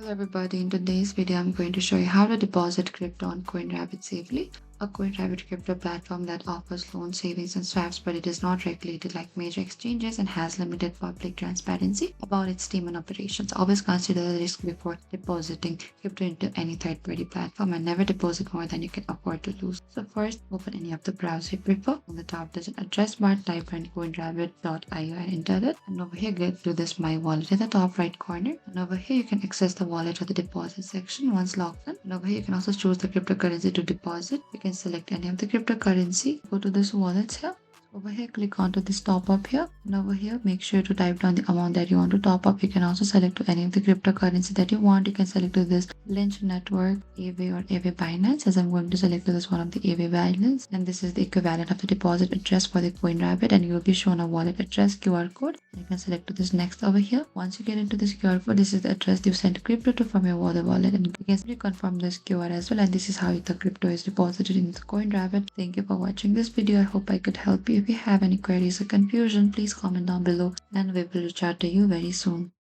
Hello everybody, in today's video I'm going to show you how to deposit crypto on CoinRabbit safely. A CoinRabbit crypto platform that offers loan savings and swaps, but it is not regulated like major exchanges and has limited public transparency about its team and operations. Always consider the risk before depositing crypto into any third-party platform and never deposit more than you can afford to lose. So first, open any of the browser you prefer. On the top there's an address bar, type in coinrabbit.io and enter that. And over here get to this My Wallet in the top right corner. And over here you can access the wallet or the deposit section once logged in. And over here you can also choose the cryptocurrency to deposit. You can select any of the cryptocurrency. Go to this wallets here. Over here, click onto this top up here, and over here, make sure to type down the amount that you want to top up. You can also select to any of the cryptocurrency that you want. You can select to this Lynch Network, AVE or AVE Binance, as I'm going to select to this one of the AVE Binance, and this is the equivalent of the deposit address for the CoinRabbit, and you will be shown a wallet address QR code. You can select to this next over here. Once you get into this QR code, this is the address you sent crypto to from your wallet, and you can simply confirm this QR as well. And this is how the crypto is deposited in the CoinRabbit. Thank you for watching this video. I hope I could help you. If you have any queries or confusion, please comment down below and we will reach out to you very soon.